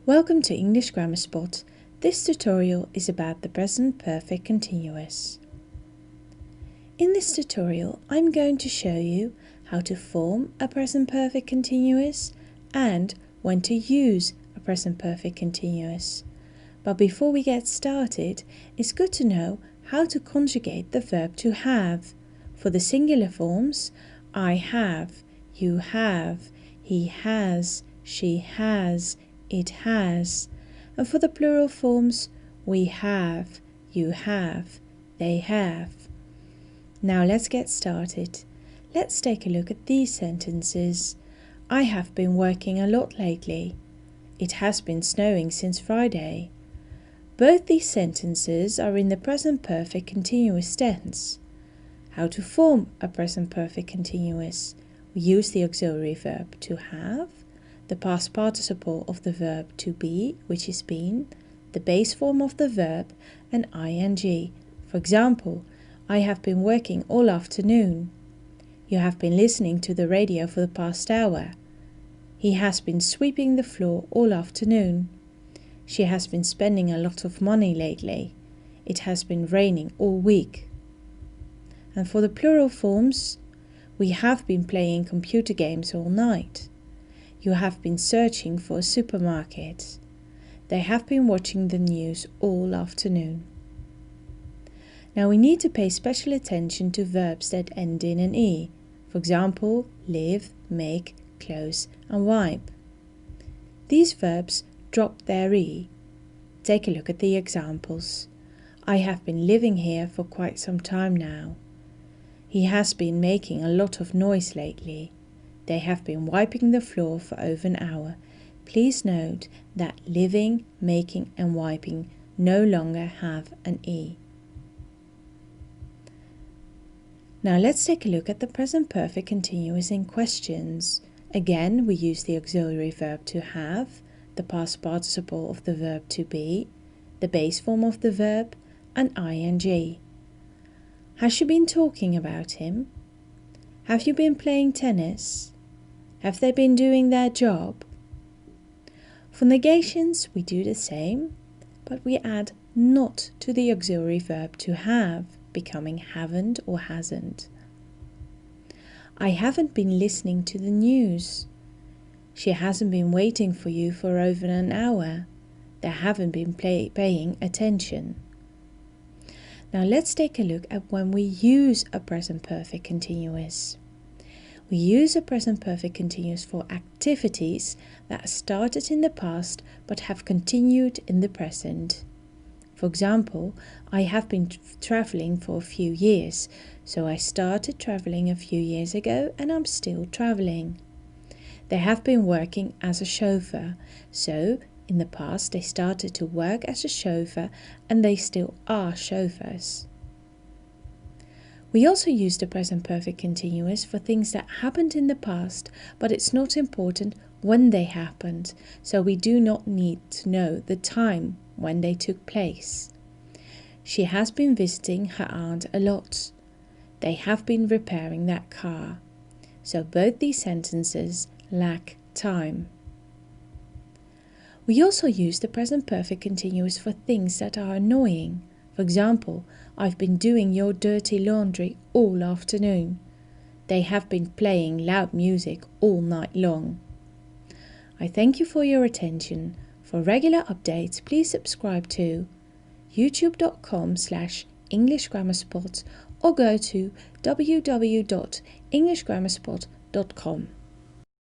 Welcome to English Grammar Spot. This tutorial is about the present perfect continuous. In this tutorial, I'm going to show you how to form a present perfect continuous and when to use a present perfect continuous. But before we get started, it's good to know how to conjugate the verb to have. For the singular forms, I have, you have, he has, she has, it has. And for the plural forms, we have, you have, they have. Now let's get started. Let's take a look at these sentences. I have been working a lot lately. It has been snowing since Friday. Both these sentences are in the present perfect continuous tense. How to form a present perfect continuous? We use the auxiliary verb to have, the past participle of the verb to be, which is been, the base form of the verb, and ing. For example, I have been working all afternoon. You have been listening to the radio for the past hour. He has been sweeping the floor all afternoon. She has been spending a lot of money lately. It has been raining all week. And for the plural forms, we have been playing computer games all night. You have been searching for a supermarket. They have been watching the news all afternoon. Now we need to pay special attention to verbs that end in an E. For example, live, make, close, and wipe. These verbs drop their E. Take a look at the examples. I have been living here for quite some time now. He has been making a lot of noise lately. They have been wiping the floor for over an hour. Please note that living, making and wiping no longer have an E. Now let's take a look at the present perfect continuous in questions. Again, we use the auxiliary verb to have, the past participle of the verb to be, the base form of the verb, and ing. Has she been talking about him? Have you been playing tennis? Have they been doing their job? For negations, we do the same, but we add not to the auxiliary verb to have, becoming haven't or hasn't. I haven't been listening to the news. She hasn't been waiting for you for over an hour. They haven't been paying attention. Now let's take a look at when we use a present perfect continuous. We use a present perfect continuous for activities that started in the past but have continued in the present. For example, I have been traveling for a few years, so I started traveling a few years ago and I'm still traveling. They have been working as a chauffeur, so in the past they started to work as a chauffeur and they still are chauffeurs. We also use the present perfect continuous for things that happened in the past, but it's not important when they happened, so we do not need to know the time when they took place. She has been visiting her aunt a lot. They have been repairing that car. So both these sentences lack time. We also use the present perfect continuous for things that are annoying. For example, I've been doing your dirty laundry all afternoon. They have been playing loud music all night long. I thank you for your attention. For regular updates, please subscribe to youtube.com/EnglishGrammarSpot or go to www.englishgrammarspot.com.